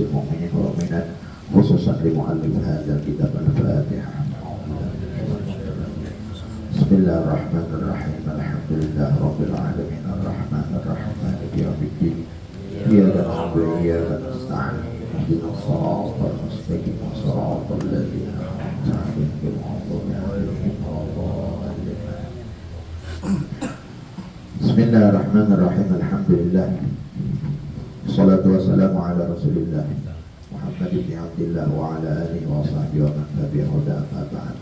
المؤمنين والمؤمنات خصوصا لمؤلف هذا الكتاب الفاتحة. بسم الله الرحمن الرحيم الحمد لله رب العالمين الرحمن الرحيم مالك يوم الدين إياك نعبد وإياك نستعين اهدنا الصراط المستقيم صراط الذين أنعمت عليهم غير المغضوب عليهم ولا الضالين. بسم الله الرحمن الرحيم الحمد لله والصلاة والسلام على رسول الله محمد بن عبد الله وعلى آله وصحبه ومن تبعه أما بعد.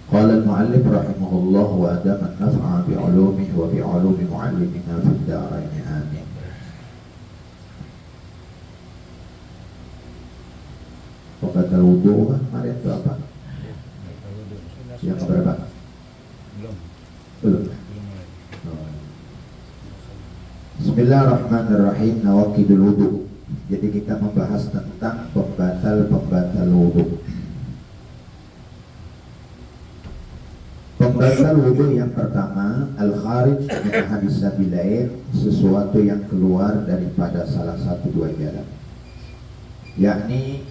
قال المؤلف رحمه الله وأدام النفع بعلومه وبعلوم معلمنا في الدارين آمين. Pembatal wudhu kemarin itu apa? Yang berapa? Belum. Bismillahirrahmanirrahim. Nawaqidul wudhu. Jadi kita membahas tentang pembatal wudhu. Pembatal wudhu yang pertama, al-kharij min ahadis sabilain, sesuatu yang keluar daripada salah satu dua jalan, yakni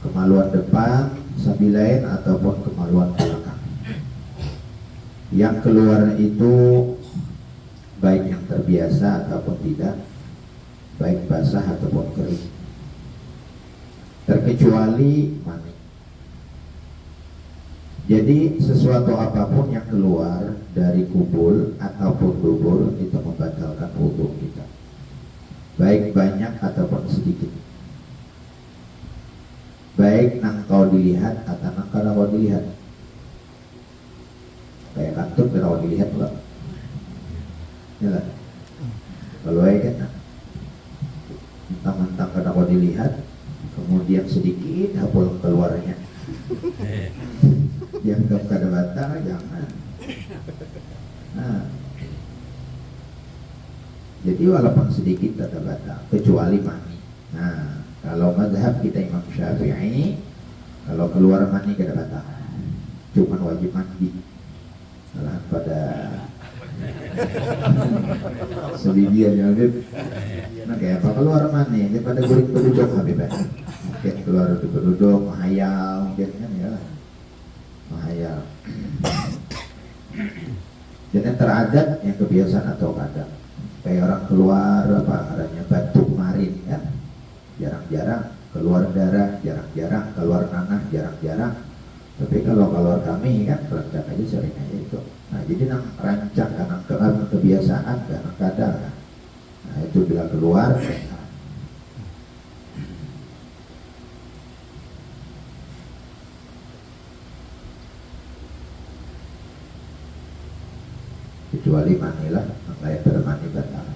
kemaluan depan sabilain ataupun kemaluan belakang. Yang keluar itu baik yang terbiasa ataupun tidak, baik basah ataupun kering, terkecuali mani. Jadi sesuatu apapun yang keluar dari kubul ataupun dubur itu membatalkan wudhu kita, baik banyak ataupun sedikit, baik nang kau dilihat atau nang kau dilihat. Kayak kantor kalau dilihat lah, ya lah. Kalau kan mentang-mentang kada kau dilihat, kemudian sedikit hapul keluarnya. Dianggap kada batal, jangan. Nah, jadi walaupun sedikit kada batal, kecuali mani. Nah, kalau mazhab kita Imam Syafi'i, kalau keluar mani kada batal, cuman wajib mandi. Salah pada selidian ya Habib. Nah kayak apa keluar mani daripada guling berduduk Habib. Mungkin keluar berduduk, menghayal mungkin kan ya lah. Menghayal. Jadi teradat yang kebiasaan atau kadang kayak orang keluar apa adanya batu marin kan, jarang-jarang keluar darah, jarang-jarang keluar nanah, jarang-jarang. Tapi kalau keluar kami kan rancang aja sering aja itu. Nah jadi nang rancang karena kebiasaan karena kadang. Nah itu bila keluar. Kecuali manilah kayak bermani batal.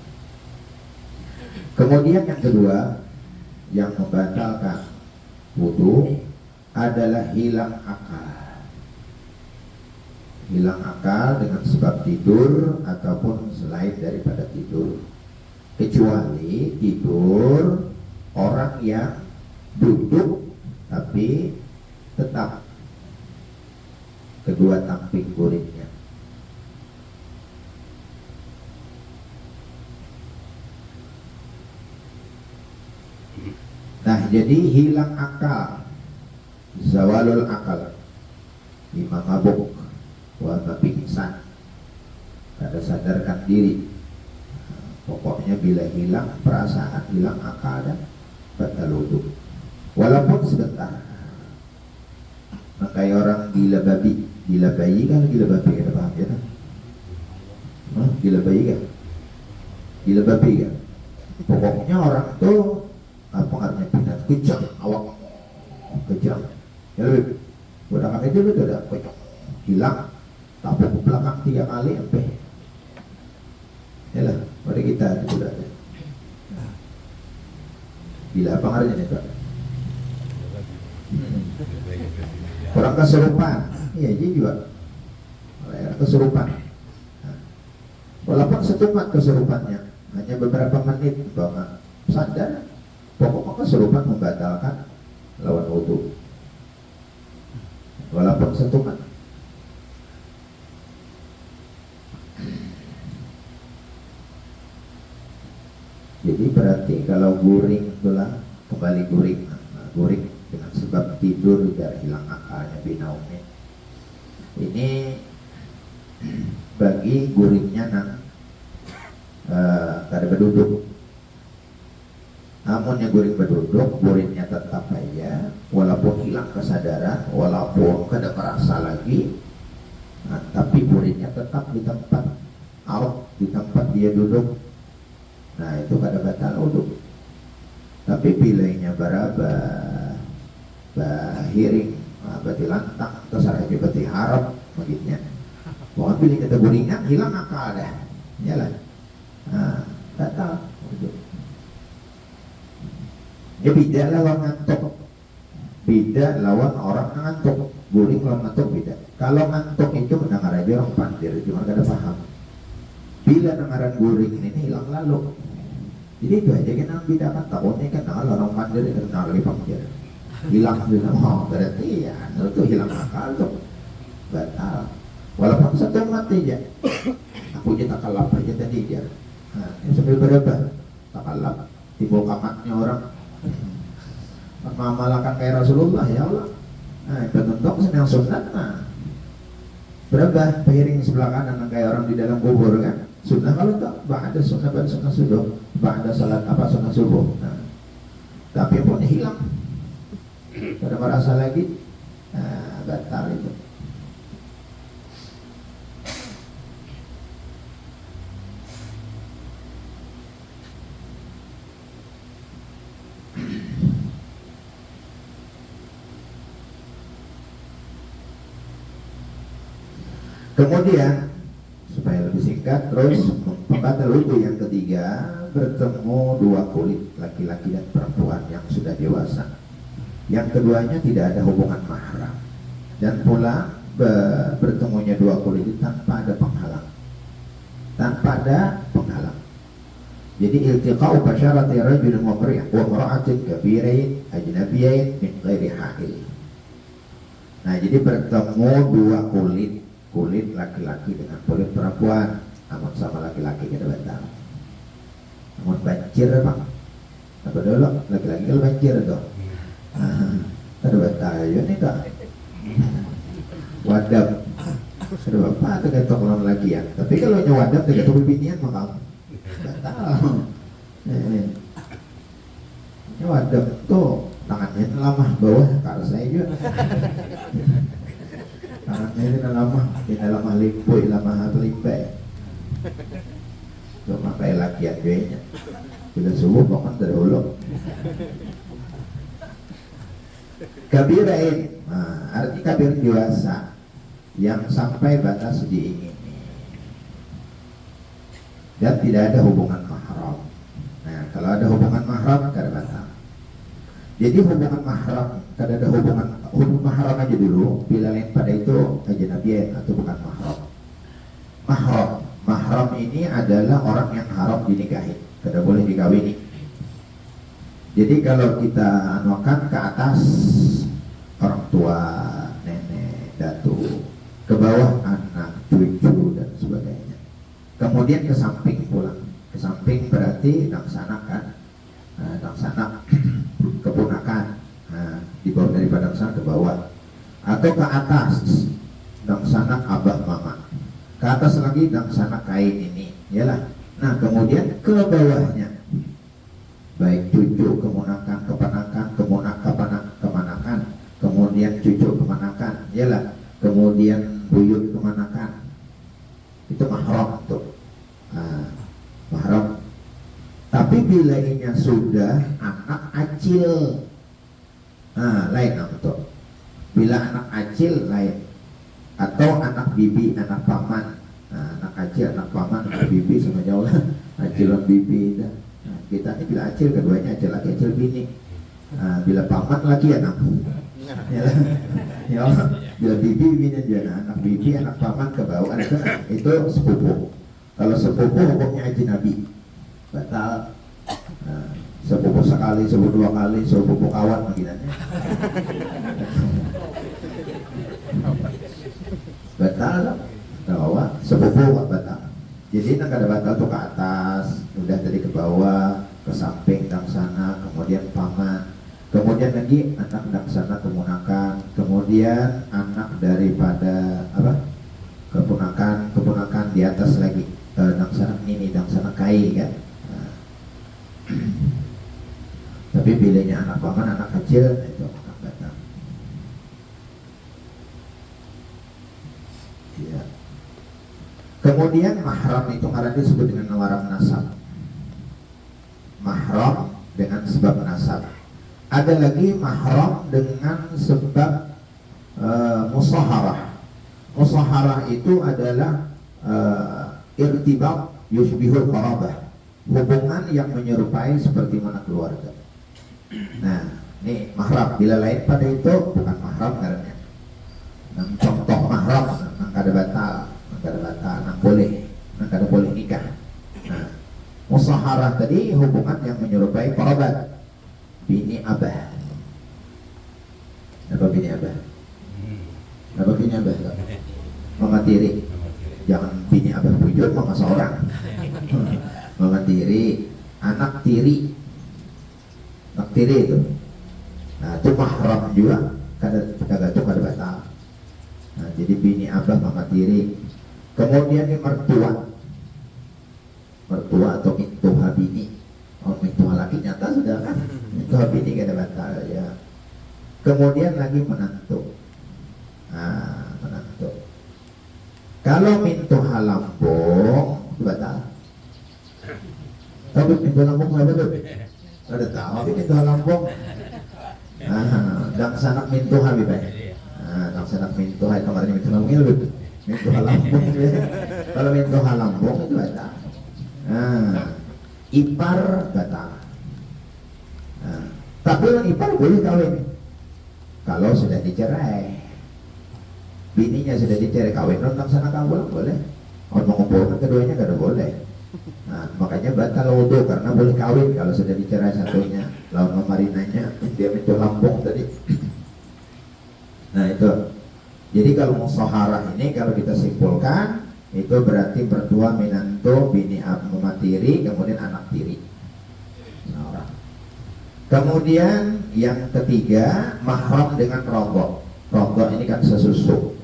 Kemudian yang kedua yang membatalkan wudhu adalah hilang akal. Hilang akal dengan sebab tidur ataupun selain daripada tidur, kecuali tidur orang yang duduk tapi tetap kedua tamping guringnya. Nah jadi hilang akal, zawalul akal, lima mabuk, wama pingsan, kada sadarkan diri. Pokoknya bila hilang perasaan, hilang akal dan batal wudhu, walaupun sebentar. Nah, kayak orang gila babi, gila bayi kan, gila babi kan, paham ya kan? Gila bayi kan, gila babi kan. Pokoknya orang tuh apa artinya pindah kejang, awak kejang. Ya lebih, udah kan itu udah kejang, hilang, tapi ke belakang 3 kali sampai. Yalah, pada kita itu udah ada. Gila apa artinya itu? Orang kesurupan, iya jadi juga. Kesurupan. Walaupun setumat kesurupannya, hanya beberapa menit, bahwa sadar. Pokoknya kesurupan membatalkan lawan wudhu, walaupun setuman. Jadi berarti kalau guring itulah kembali guring. Guring dengan sebab tidur biar hilang akalnya binaumnya. Ini bagi guringnya nang kada berduduk. Namun yang guring berduduk, guringnya tetap aja, walaupun hilang kesadaran, walaupun kada merasa lagi, tapi guringnya tetap di tempat arok, di tempat dia duduk. Nah itu kada batal uduk. Tapi pilihnya bahiring, berarti lantang, terserah aja berarti harap, begitunya. Pokoknya pilih kata guringan, hilang akal dah, yalah. Batal uduk. Ya beda lawan ngantuk, beda lawan orang ngantuk. Guring lawan ngantuk beda. Kalau ngantuk itu mendengar aja orang pandir, cuma kada paham. Bila dengaran guring ini hilang lalu. Jadi itu aja kan yang bedakan. Takutnya kan orang pandir itu dengar lagi pandir, hilang. Oh berarti ya itu hilang akal tuh, batal. Walaupun satu mati aja. Aku aja tak kalap aja tadi dia. Ini sambil berapa? Tak kalap. Timbul kamatnya orang. Mengamalkan kayak Rasulullah ya Allah. Nah, bentuk senang sunat. Nah, berapa piring sebelah kanan kayak orang di dalam kubur kan? Sunnah kalau tak, ba'da sunnah subuh, ba'da salat apa sunnah subuh. Nah, tapi punya hilang. Pada merasa lagi, batal itu. Kemudian supaya lebih singkat, terus pembatal wudu yang ketiga, bertemu dua kulit laki-laki dan perempuan yang sudah dewasa. Yang keduanya tidak ada hubungan mahram, dan pula bertemunya dua kulit itu tanpa ada penghalang. Tanpa ada penghalang. Jadi iltiqa'u basyarati rajulin wa imra'atin kabirain ajnabiyain min ghairi ha'il. Nah, jadi bertemu dua kulit laki-laki dengan kulit perempuan, namun sama laki-laki kita batal. Namun banjir bang, apa dulu laki-laki kalau banjir tuh, ada batal ya nih tak? Wadab, ada bapak tu ketok lawan lagi ya. Tapi kalau nyawadab tu ketok binian maka batal. Nyawadab tuh tangannya lama bawah kalau saya juga. Tangannya ini lama limpui, lama pelimpai. Cuma pakai lakian gue. Bila subuh bangun dari hulu. Kabirain, arti kabir dewasa yang sampai batas diingini dan tidak ada hubungan mahram. Nah, kalau ada hubungan mahram kada batal. Jadi hubungan mahram, kada ada hubungan mahram aja dulu. Bila lain pada itu ajnabiyin atau bukan mahram. Mahram ini adalah orang yang haram dinikahi, kada boleh dikawini. Jadi kalau kita anuakan ke atas orang tua, nenek, datu, ke bawah anak, cucu dan sebagainya. Kemudian ke samping pulang. Ke samping berarti dangsanakan, dangsanak keponakan, di bawah daripada dangsana ke bawah, atau ke atas dangsanak abah mama, ke atas lagi dangsanak kain ini, yalah. Nah kemudian ke bawahnya baik cucu keponakan, kemanakan, kemudian cucu kemanakan, yalah, kemudian buyut kemanakan, itu mahram tuh, mahram. Tapi bila ini sudah anak acil, lain tuh. Bila anak acil lain, atau anak bibi, anak paman, anak acil, anak paman, anak bibi sama jauh lah, acil dan bibi dah. Kita ini bila acil keduanya acil laki, acil bini. Bila paman laki anak, ya, bila bibi bini aja, anak bibi, anak paman ke bawah, itu sepupu. Kalau sepupu hukumnya ajnabi, batal. Sepupu sekali, sepupu dua kali, sepupu kawan begini. Batal, bahwa sepupu batal. Jadi nak ada batal tuh ke atas, udah tadi ke bawah, ke samping dangsana, kemudian paman, kemudian lagi anak dangsana keponakan, kemudian anak daripada apa keponakan di atas lagi, dangsana ini dangsana kai kan. Nah, tapi bilanya anak paman, anak kecil itu anak batang. Ya. Kemudian mahram itu karena disebut dengan waram nasab. Mahram dengan sebab nasab. Ada lagi mahram dengan sebab musaharah. Musaharah itu adalah irtibab yushbihul qarabah, hubungan yang menyerupai seperti mana keluarga. Nah, ini mahram. Bila lain pada itu bukan mahram karena contoh mahram nang kada batal, nang boleh nikah. Nah, musaharah tadi hubungan yang menyerupai kerabat. Bini abah. Apa bini abah? Apa bini abah? Mama tiri. Jangan bini abah bujur mama seorang. Mama tiri, anak tiri. Anak tiri itu. Nah, itu mahram juga. Kada batal. Nah, jadi bini abah, mama tiri. Kemudian ini mertua atau mintuha bini. Oh, mintuha laki nyata sudah kan? Mintuha bini kada batal ya. Kemudian lagi menantu. Nah, menantu. Kalau mintuha lambung batal. Tapi mintuha lambung apa tuh? Kada tahu. Tapi mintuha lambung. Dangsanak mintuha bibay. Dangsanak mintuha itu kemarin mintuha lambung itu. Mintuha lambung ya. Kalau mintuha lambung itu batal. Ipar batal. Tapi orang ipar boleh kawin kalau sudah dicerai. Bininya sudah dicerai, kawin orang sana kawin boleh. Kalau mengumpulkan keduanya kada boleh. Nah, makanya batal wudu karena boleh kawin kalau sudah dicerai satunya. Lawan mamarinanya dia mintu lambung tadi. Nah itu. Jadi kalau musaharah ini kalau kita simpulkan itu berarti mertua, minantu, bini mama tiri, kemudian anak tiri. Nah, kemudian yang ketiga mahram dengan rogok. Rogok ini kan sesusu.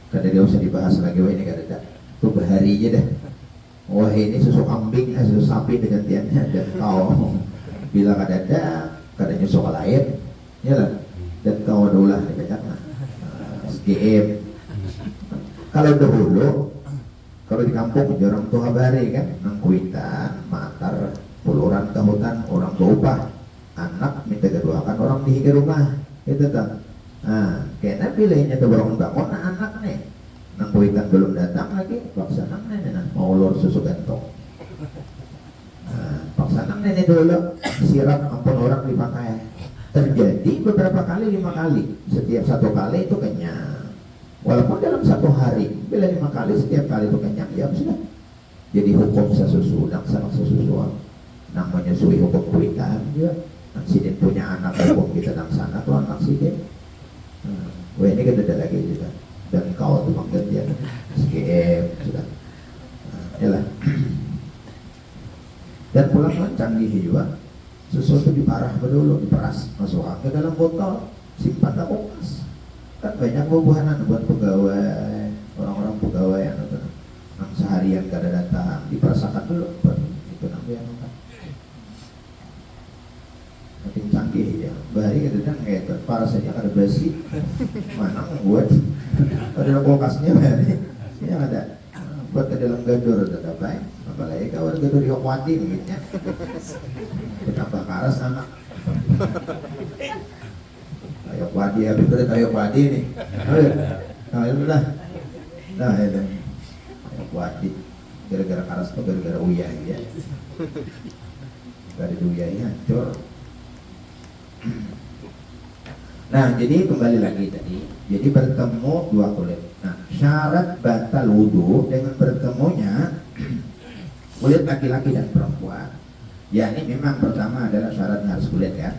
Kada dia usah dibahas lagi, wah ini kada ada. Itu bahari aja dah. Wah ini susu kambing, susu sapi dengan tiannya dan kau bila kada nyusu ke lain, ya lah. Dan kau daulah dibanyak lah. SGM. Kalau dahulu kalau di kampung jarang tuh habari kan, nang kuitan, matar, puluran ke hutan, orang berubah, anak minta keduakan orang di rumah, itu tak. Nah, kayaknya pilihnya tuh bangun anak nih, nang kuitan belum datang lagi, paksa nang nenek mau ulur susu gantong. Nah, paksa nang nenek dulu, sirap ampun orang dipakai. Terjadi beberapa kali, 5 kali, setiap 1 kali itu kenyang. Walaupun dalam 1 hari, bila 5 kali setiap kali itu kenyang, ya sudah. Jadi hukum sesusu, sama sesusuan. Nang menyusui hukum kuitan, ya. Nang sidin punya anak hukum kita nang sana tuh anak sidin. Wah ini kan ada lagi juga. Dan kau tuh manggil dia SGM sudah. Yalah. Dan pulang canggih juga. Susu itu diparah dulu, diperas, masukkan ke dalam botol, simpan tak kulkas. Kan banyak buah-buahan buat pegawai, orang-orang pegawai yang seharian kada datang, diperasakan dulu, itu namanya makan. Makin canggih ya, bahari kadang kayak parasanya kada basi, mana buat, ada kulkasnya bahari, ini ada, buat ke dalam gadur ada baik. Apalagi kau ada gadur yokwati begitnya, betapa karas anak. Ayo padi, habis itu ayo padi nih. Nah itu dah. Nah itu. Ayo padi. Gara-gara karas atau gara-gara uyah ya. Gara-gara uyah hancur. Nah jadi kembali lagi tadi. Jadi bertemu 2 kulit. Nah syarat batal wudu dengan bertemunya kulit laki-laki dan perempuan. Ya ini memang pertama adalah syaratnya harus kulit ya.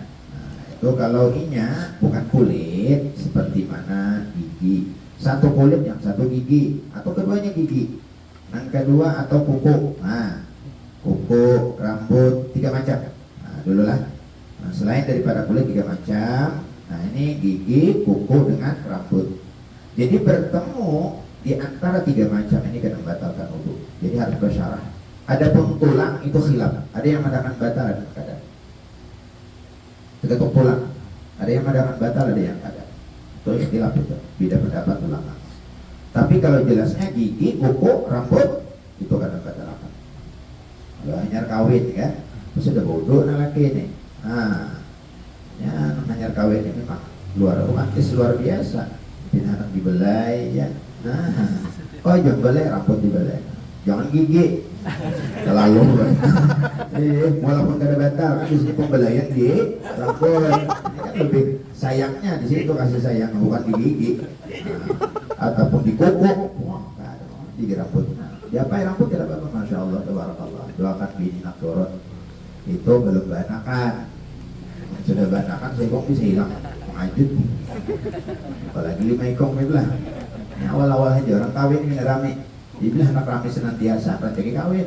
Itu kalau inya bukan kulit seperti mana gigi, satu kulit yang satu gigi atau keduanya gigi, yang kedua atau kuku. Nah kuku, rambut, 3 macam. Nah, dulu lah. Nah, selain daripada kulit 3 macam. Nah, ini gigi, kuku dengan rambut. Jadi bertemu di antara 3 macam ini kena membatalkan wudu. Jadi harus bersyarah. Adapun tulang itu khilaf. Ada yang mengatakan batal, ada yang tidak. Tergantung tulang. Ada yang mengatakan batal, ada yang tidak. Itu ikhtilaf itu. Beda pendapat ulama. Tapi kalau jelasnya gigi, kuku, rambut itu kena batalkan. Kalau hanya kawin kan, sudah bodoh laki ini. Nah, ya hanya kawin ini memang luar romantis luar biasa. Binatang dibelai ya. Nah, oh jangan belai rambut dibelai, jangan gigi. Terlalu walaupun kada batal kan di sini pembelaian di rambut. Ini kan lebih sayangnya di situ kasih sayang bukan di gigi. Nah, ataupun di kuku. Wah, di rambut. Diapain rambut tidak apa-apa, masya Allah, tabarakallah. Doakan bini nak turun. Itu belum banakan. Sudah banakan seekong bisa hilang. Mengajut. Apalagi 5 ekong itulah. Ini awal-awal aja orang kawin ini rame. Dibilang anak rame senantiasa, rancang kawin.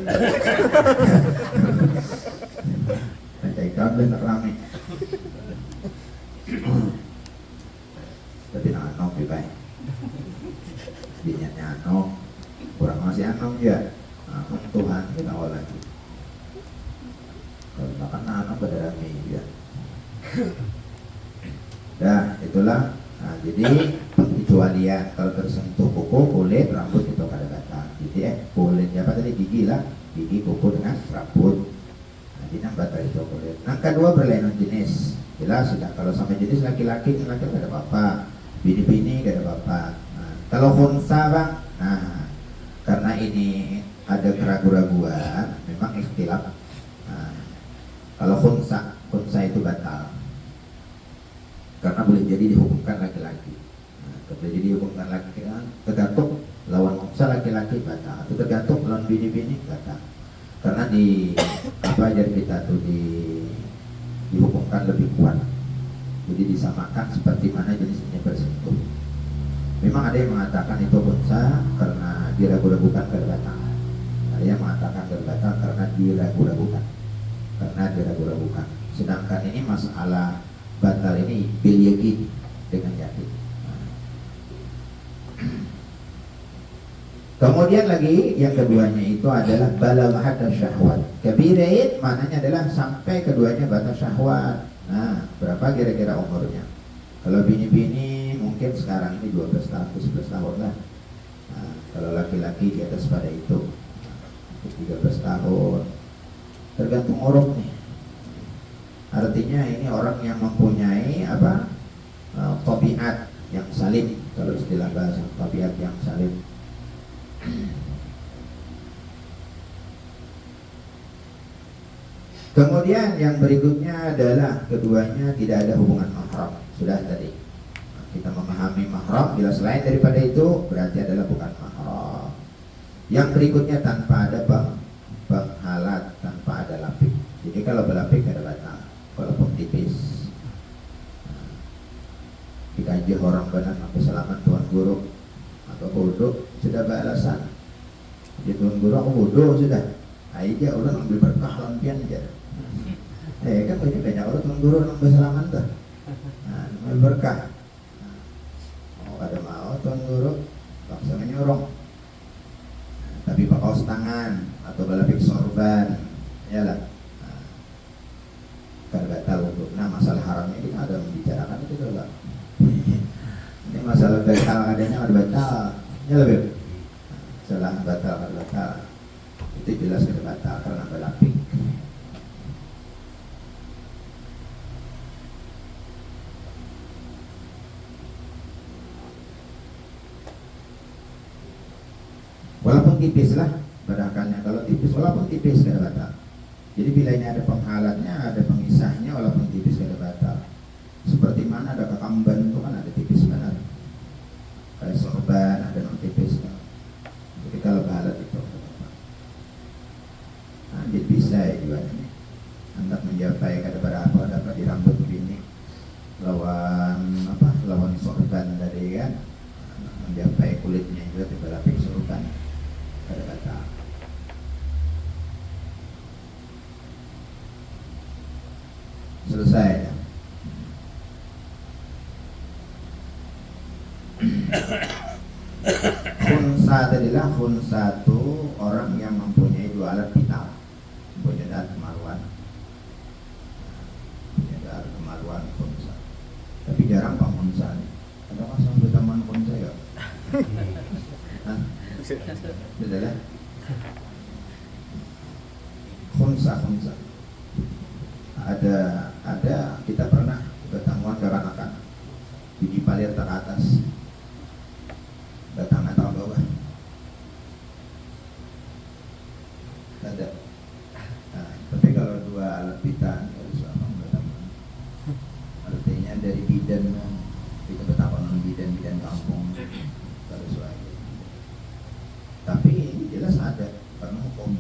Rancang kawin anak rame. Tapi nak anong baik. Binyatnya anong, kurang masih anong ya. Anong Tuhan kita awal lagi. Kalau makan anong pada rame ya. Nah itulah. Nah, jadi pengecualian kalau tersentuh kuku, kulit, rambut itu kada batal. Jadi kulit apa tadi, gigi lah, gigi, kuku dengan rambut. Nah, jadi yang batal itu kulit. Yang kedua berlainan jenis. Jelas sudah kalau sama jenis laki-laki kada ada apa-apa, bini-bini kada apa-apa. Nah, kalau khunsa bang, nah karena ini ada keraguan-raguan, memang ikhtilaf. Nah, kalau khunsa itu batal. Karena boleh jadi dihukumkan laki-laki. Nah, boleh jadi dihukumkan laki-laki kan tergantung lawan unsa laki-laki batal, atau tergantung lawan bini-bini batal. Karena di apa ajar kita tuh dihukumkan lebih kuat. Jadi disamakan seperti mana jenisnya bersentuh. Memang ada yang mengatakan itu unsa karena diragu-ragukan kebatal. Ada yang mengatakan kebatal karena diragu-ragukan. Sedangkan ini masalah batal ini bil yakin, dengan yakin. Kemudian lagi yang keduanya itu adalah balagh hadd syahwat. Kabirain maknanya adalah sampai keduanya batas syahwat. Nah, berapa kira-kira umurnya? Kalau bini-bini mungkin sekarang ini 12 tahun, 11 tahun lah. Nah, kalau laki-laki di atas pada itu 13 tahun. Tergantung uruf nih. Artinya ini orang yang mempunyai apa tabiat yang salim, kalau istilah bahasa tabiat yang salim. Kemudian yang berikutnya adalah keduanya tidak ada hubungan mahram. Sudah tadi kita memahami mahram, bila selain daripada itu berarti adalah bukan mahram. Yang berikutnya tanpa ada penghalat, tanpa ada lapik. Jadi kalau berlapik ada batal. Walaupun tipis. Dikaji orang benar sampai selamat tuan guru atau bodoh sudah beralasan. Jadi tuan guru aku bodoh sudah. Aja udah ambil berkah lampian aja. Kan banyak orang tuan guru ambil selamat tuh. Nah, ambil berkah. Oh ada mau tuan guru paksa menyorong. Tapi pakai kaos tangan atau balapik sorban, ya lah. Karena tahu untuk masalah haramnya ini ada membicarakan itu juga. Ini masalah batal adanya ada batal, ya lebih. Salah batal ada batal. Itu jelas ada batal karena berlapik. Walaupun tipis lah badakannya, kalau tipis walaupun tipis ada batal. Jadi bila ini ada penghalatnya, ada pengisahnya, walaupun tipis ada batal. Seperti mana ada kekamban itu kan ada tipis benar. Kayak sorban ada non tipis kan. Jadi kalau halat itu, nah, jadi bisa ya juga ini. Hendak mencapai kada berapa dapat di rambut begini, lawan apa? Lawan sorban tadi kan. Mencapai kulitnya juga tiba-tiba sorban kada batal. selesai ya. Khunsa tadilah, khunsa itu orang yang mempunyai dua alat vital, mempunyai alat kemaluan, punya alat kemaluan khunsa. Tapi jarang pak khunsa nih. Ada masa berteman khunsa ya? Sudah lah. Khunsa. Ada kita pernah ketemuan kawan-kawan biji palir ke atas, datang atau bawah. Ada. Nah, tapi kalau dua alat vital harus apa berteman. Artinya dari bidan kita betapa non bidan kampung harus lagi. Tapi ini jelas ada karena hukum.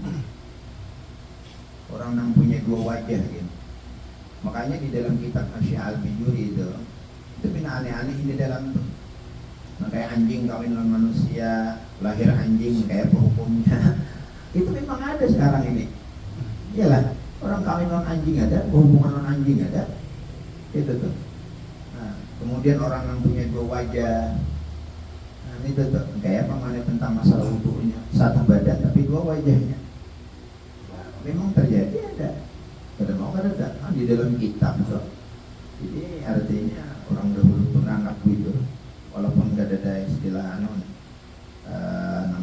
Orang yang punya dua wajah gitu. Makanya di dalam kitab Asya al-Bijuri itu bina aneh-aneh di dalam tuh. Nah, kayak anjing kawin dengan manusia, lahir anjing kayak hukumnya. Itu memang ada sekarang ini. Iyalah, orang kawin dengan anjing ada, hubungan dengan anjing ada. Itu tuh. Nah, kemudian orang yang punya dua wajah. Nah, itu tuh kayak pengenai tentang masalah wudunya, satu badan tapi dua wajahnya. Memang terjadi ada di dalam kitab so. Jadi artinya orang dahulu menganggap gitu, walaupun gak ada istilah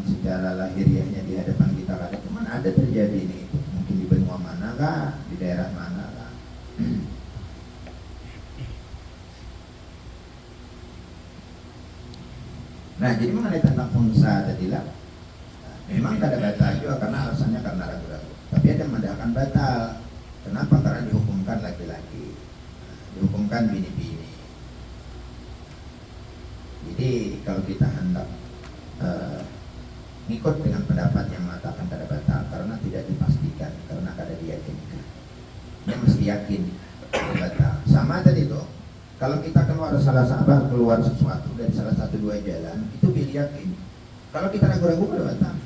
secara lahiriahnya di hadapan kita ada, cuman ada terjadi ini, mungkin di benua mana kah, di daerah mana kah. Nah, jadi mengenai tentang khunsa tadilah, memang tak ada batal juga karena alasannya karena ragu-ragu. Tapi ada mendahkan batal. Kenapa? Karena dihukumkan laki-laki, dihukumkan bini-bini. Jadi kalau kita hendak ngikut dengan pendapat yang mengatakan tak ada batal karena tidak dipastikan, karena kada diyakinkan. Dia mesti yakin batal. Sama tadi tuh, kalau kita keluar sesuatu dari salah satu dua jalan, itu pilih yakin. Kalau kita ragu-ragu ada batal.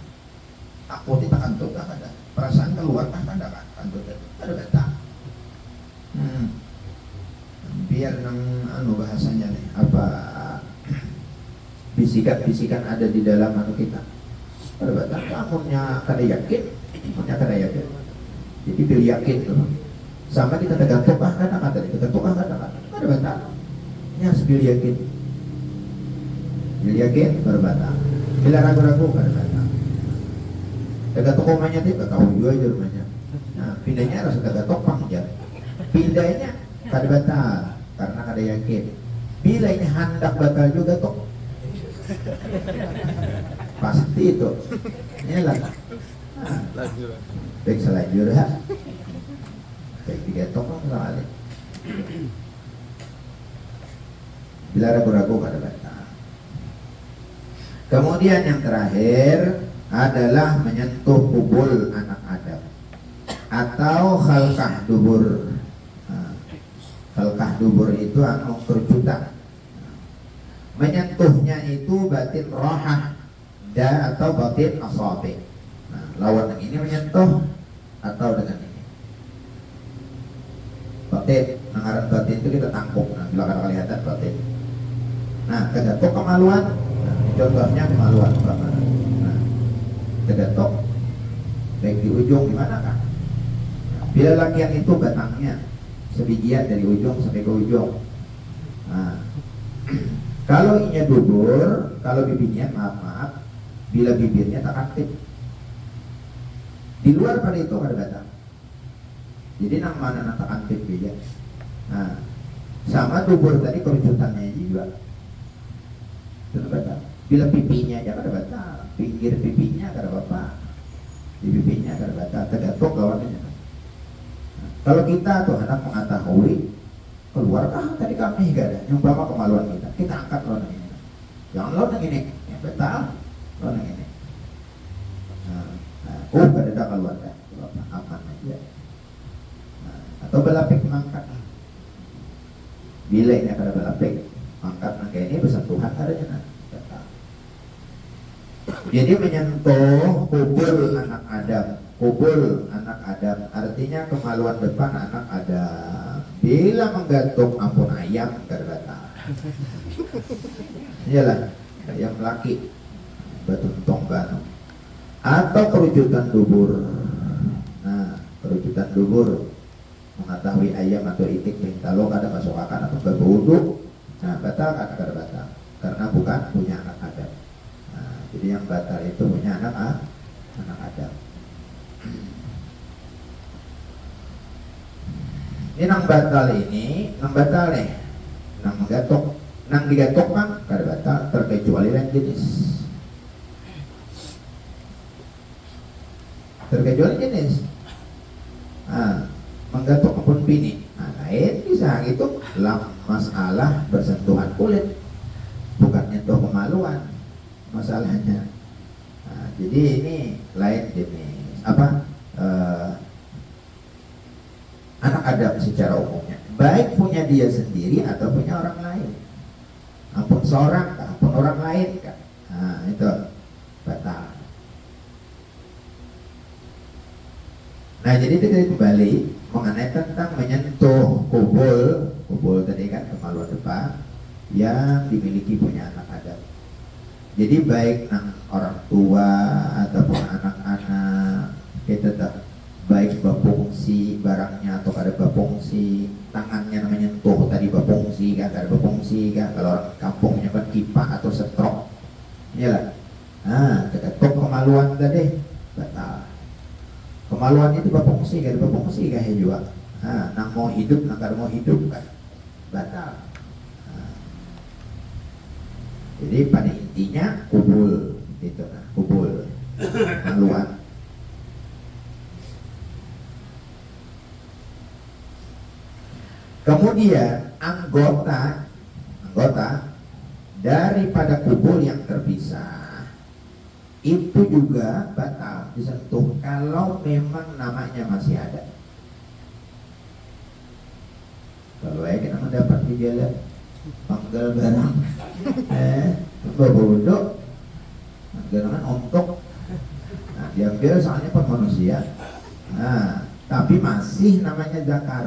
Aku tidak kantuk tak ada. Perasaan keluar tak ada kan? Kantuk ada batal. Biar bahasanya nih apa bisikan-bisikan ada di dalam kita. Ada batal. Amunnya kada yakin, Jadi pilih yakin tuh. Sama kita tergantung kadang-kadang ada batal. Ini harus pilih yakin. Pilih yakin berbatal. Bila ragu-ragu kada batal. Daga toko rumahnya tidak tahu juga aja rumahnya. Nah, pindahnya harus daga topang aja. Pindahnya kada batal karena kada yakin. Bila ini hendak batal juga toh. Pasti itu. Inilah. Lajur. Baik selajur ha. Baik tiga topang soalnya. Bila ragu-ragu kada batal. Kemudian yang terakhir adalah menyentuh kubul anak Adam atau khalqah dubur. Khalqah dubur itu kerucutan. Menyentuhnya itu batin rohah atau batin asabi. Nah, lawan yang ini menyentuh atau dengan ini. Batin, ngaran batin itu kita tangkuk. Nah, bila kada kelihatan batin. Nah, kegatuk kemaluan. Nah, contohnya kemaluan bagaimana? Kegatok baik di ujung di mana kan? Bila lakian itu batangnya sebijian dari ujung sampai ke ujung. Nah, kalau inya dubur, kalau bibirnya maaf, bila bibirnya tak aktif, di luar pada itu ada batang. Jadi nang mana tak aktif dia. Nah, sama dubur tadi kerucutannya juga. Itu batang. Bila pipinya aja ada batang. Pinggir pipinya kada apa, di pipinya kada batal, tergantung lawannya. Nah, kalau kita tuh hendak mengetahui keluarkah tadi kami enggak ada, yang bawa kemaluan kita angkat lawan ini. Jangan lawan yang ini, yang batal, lawan yang ini. Kada ada keluar dah, aman aja. Nah, atau belapik mangkat. Bila ini kada belapik, mangkat nang ini bersentuhan adanya nah. Jadi menyentuh kubul anak Adam artinya kemaluan depan anak Adam. Bila menggantung ampun ayam kada batal. Iyalah, ayam laki batuntong banu. Atau kerucutan dubur. Nah, kerucutan dubur mengetahui ayam atau itik pintalo kada masuk akal atau berwudu. Nah, batal kan kada batal karena bukan punya anak Adam. Nah, jadi yang batal itu punya anak Adam. Ini nang batal nang batal nih, nang menggatok, nang digatok kan kada batal terkecuali lain jenis. Terkecuali jenis. Menggatok pun bini. Lain bisa gitu. Masalah bersentuhan kulit, bukannya itu kemaluan masalahnya. Jadi ini lain jenis. Anak Adam secara umumnya, baik punya dia sendiri atau punya orang lain. Ampun seorang, ampun orang lain kan. Itu batal. Nah, jadi kita kembali mengenai tentang menyentuh kubul tadi kan kemaluan depan yang dimiliki punya anak Adam. Jadi baik nang orang tua ataupun anak-anak kita tak baik bapungsi barangnya atau kada bapungsi tangannya menyentuh tadi bapungsi kan kada bapungsi kan kalau orang kampungnya kan kipak atau setrok. Iyalah. Ketok kemaluan tadi batal. Kemaluan itu bapungsi kada bapungsi kah juga. Nang mau hidup nang kada mau hidup kan batal. Jadi pada intinya kubul itu kubul kemaluan. Kemudian anggota daripada kubul yang terpisah itu juga batal disentuh kalau memang namanya masih ada. Kalau kita mendapat di jalan panggal barang, bobodok, gerangan ontok, diambil soalnya pun manusia. Tapi masih namanya zakar.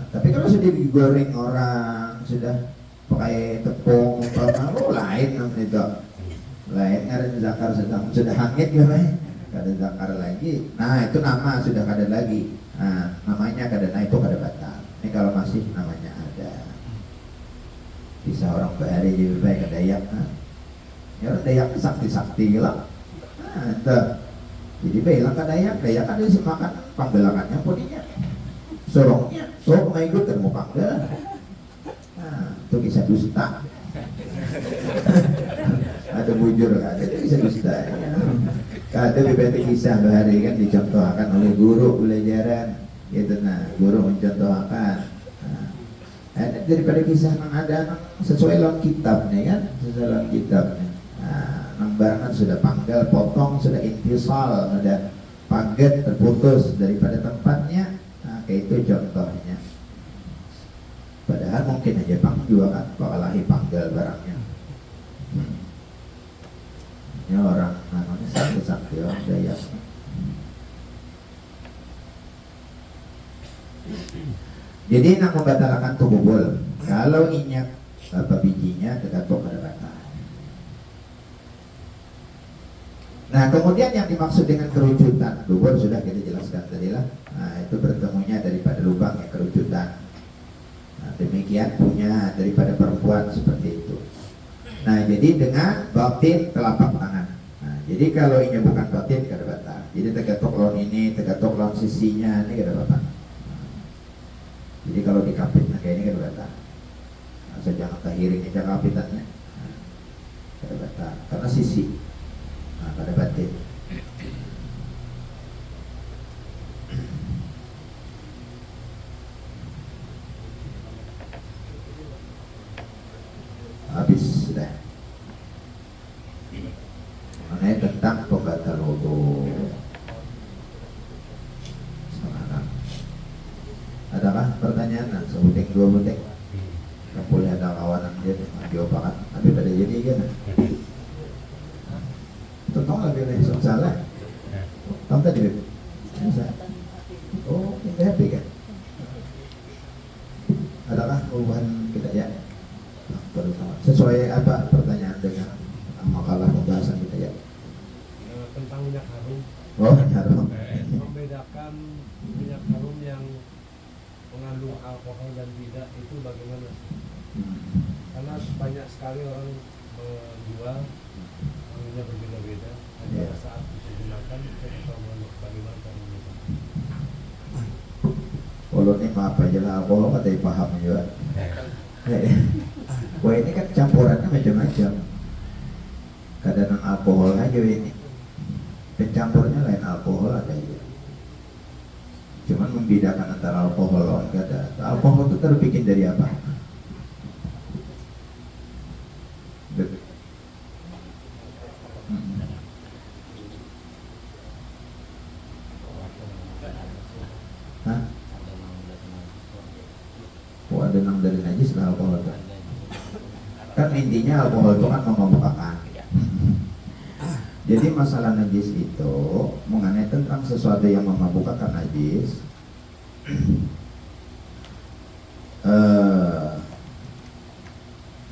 Tapi kalau sudah digoreng orang, sudah pakai tepung, lain namanya itu. Lain ada zakar sudah hangit gimana? Kada zakar lagi. Nah, itu nama sudah kada lagi. Namanya kada, nah itu kada batal. Ini kalau masih namanya ada. Bisa orang bahari jadi baik kada dayak. Ya orang dayak sakti-sakti lah. Itu. Jadi bilang kada dayak ada semakan panggelangannya podinya. Sorongnya, mau ikut dan mau panggil. Itu kisah dusta. Ada bujur, ada kisah dusta. Ada beberapa kisah bahari kan dicontohkan oleh guru pelajaran, gitu guru mencontohkan. Daripada kisah yang ada sesuai dalam kitabnya kan, sesuai dalam kitabnya. Nang barangan sudah panggal, potong, sudah intisal, sudah paget terputus daripada tempatnya. Kayak itu contohnya. Padahal mungkin aja pang juga kan pakalahi panggal barangnya. Ini orang namanya sakti orang Dayak. Jadi nak membatalkan kubul. Kalau inyak bijinya tergantung pada batal. Nah, kemudian yang dimaksud dengan kerucutan dubur sudah kita jelaskan tadi lah. Nah, itu bertemunya daripada lubang yang kerucutan. Nah, demikian punya daripada perempuan seperti itu. Nah, jadi dengan batin telapak tangan. Nah, jadi kalau ini bukan batin kada batal. Jadi tergatok lawan ini, tergatok lawan sisinya, ini kada batal. Jadi kalau dikapit nah kayak ini kada batal. Nah, jangan tahiring aja kapitannya. Kada batal karena sisi. Pada batin. Habis sudah. Mengenai tentang pembatal wudu. Adakah pertanyaan? Sebuting dua buting. Yang boleh ada kawanan dia diopakan. Tapi pada jadi kan. Tentang lagi nih salah. Tahu tadi bisa. Oh, ini happy kan? Adakah perubahan kita ya? Sesuai apa pertanyaan dengan makalah pembahasan kita ya? Tentang minyak harum. Oh, harum. Membedakan minyak harum yang mengandung alkohol dan tidak itu bagaimana? Karena banyak sekali orang menjual wanginya berbeda-beda. Pada saat digunakan kita tahu bagaimana caranya. Kalau ini maaf aja lah, alkohol katanya paham juga. Wah ini kan campurannya macam-macam. Kadang alkohol aja ini, pencampurnya lain alkohol ada ya. Cuman membedakan antara alkohol lawan kada. Alkohol itu terbikin dari apa? Hah? Oh, ada nang dari najis lah alkohol itu. Kan intinya alkohol itu kan memabukkan. Jadi masalah najis itu mengenai tentang sesuatu yang memabukkan najis.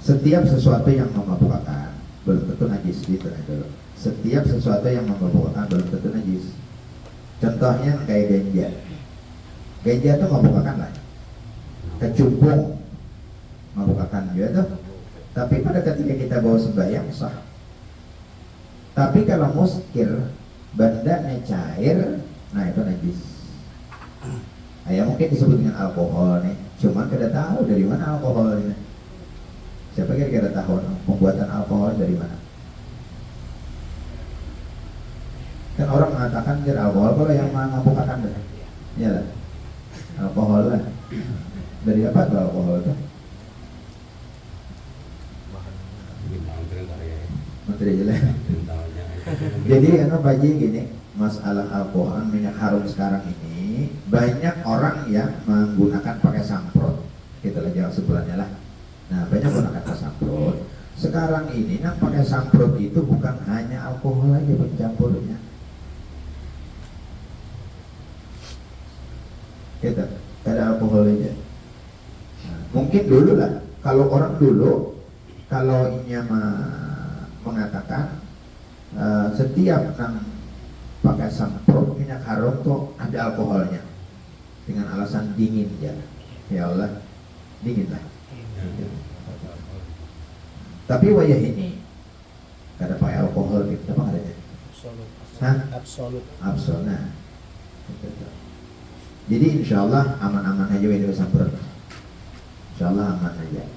Setiap sesuatu yang memabukkan belum tentu najis gitu dulu. Setiap sesuatu yang memabukkan belum tentu najis. Contohnya kayak ganja. Ganja itu memabukkan lah. Kecumpung memabukkan juga tuh. Tapi pada ketika kita bawa sembahyang sah. Tapi kalau muskir bandanya cair, nah itu najis. Ya mungkin disebut dengan alkohol nih. Cuman kita tahu dari mana alkohol ini. Siapa kira-kira tahu pembuatan alkohol dari mana? Kan orang mengatakan dia alkohol kalau yang memabukkan deh. Iya lah. Alkohol lah. Dari apa tuh alkohol itu? Menteri jelek. Jadi karena bagi gini, masalah alkohol minyak harum sekarang ini banyak orang yang menggunakan pakai semprot. Kita lah jawab sebulannya lah. Nah banyak menggunakan pakai semprot. Sekarang ini yang pakai semprot itu bukan hanya alkohol aja pencampurnya. Kita ada alkohol aja. Nah, mungkin dulu lah. Kalau orang dulu kalau ini mengatakan setiap yang pakai semprot minyak harum tuh ada alkoholnya dengan alasan dingin ya Allah dingin lah. Tapi wayah ini kada pakai alkohol gitu apa adanya? Absolut. Nah, jadi insya Allah aman-aman aja ini semprot. Insya Allah aman aja.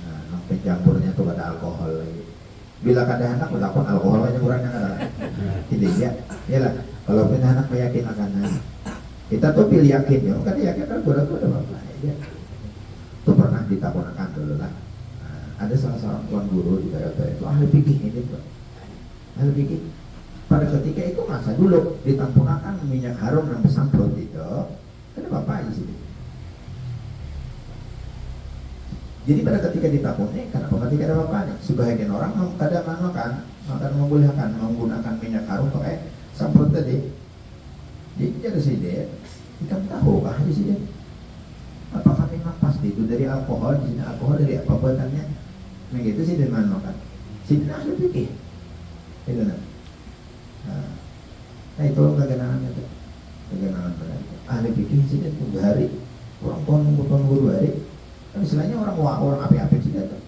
Nah, pencampurnya tuh ada alkohol lagi. Bila kada anak melakukan alkohol aja kurangnya kada. Tidak ya. Iyalah. Kalau punya anak meyakin akan kita tuh pilih yakin ya. Kada yakin kan gula-gula apa ya. Itu pernah ditakonakan dulu lah. Ada salah seorang tuan guru di daerah itu ahli fikih ini tuh. Ahli fikih. Pada ketika itu masa dulu ditampurkan minyak harum yang bersamprot itu. Ada apa di sini? Jadi pada ketika ditapuni, kenapa ketika ada apa-apa? Sebagian orang kadang makan membolehkan menggunakan minyak harum pakai semprot tadi. Jadi ada sih deh, kita tahu kah di sini? Apakah memang pasti itu dari alkohol? Di sini alkohol dari apa buatannya? Nah gitu sih dari mana kan? Sini ahli fikih, itu nah. Nah itu kegenangan itu, kegenangan pada itu. Ahli fikih sini tuh hari orang tahun guru hari. Kan istilahnya orang api-api sih itu.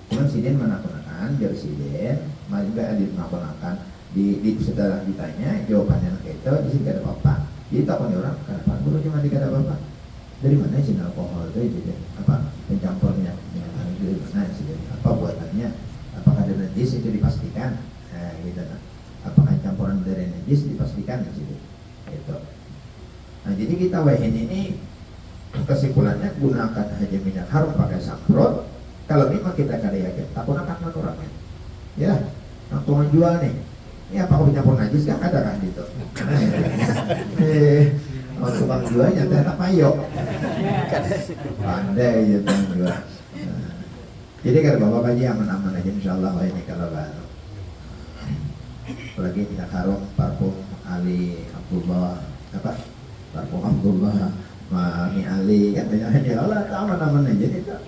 Cuman siden menakonakan, jadi siden, juga ada menakonakan di setelah ditanya jawabannya kayak itu, di sini ada apa-apa. Jadi takutnya orang, kenapa guru cuma dikata apa-apa? Dari mana sih alkohol itu jadi apa pencampurnya? Dari mana sih apa buatannya? Apakah ada najis itu dipastikan? Nah, gitu kan. Apakah campuran dari najis dipastikan di situ? Gitu. Nah, jadi kita wahin ini kesimpulannya gunakan aja minyak harum pakai semprot. Kalau memang kita kada yakin, tak gunakan orangnya. Ya, yang tukang jual nih. Ini apa kau campur najis kan ada kan gitu. Tukang jualnya teh anak mayok. Pandai ya tukang jual. Jadi kalau bapak haji aman-aman aja insyaallah ini kalau baru. Apalagi minyak harum parfum Ali Abdullah apa? Parfum Abdullah Mami Ali kan banyak ya Allah aman-aman aja nih Kak.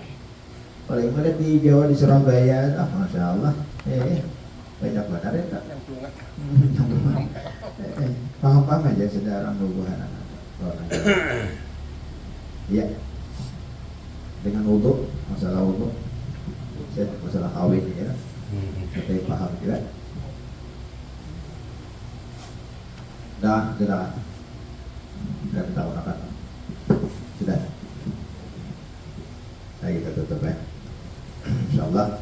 Paling mulai di Jawa di Surabaya, masya Allah, banyak benar ya Kak. Paham-paham aja saudara nubuhan anak. Ya, dengan wudhu, masalah wudhu, masalah kawin ya, kita paham juga. Dah, sudah, kita akan sudah. Saya kita tutup ya. InsyaAllah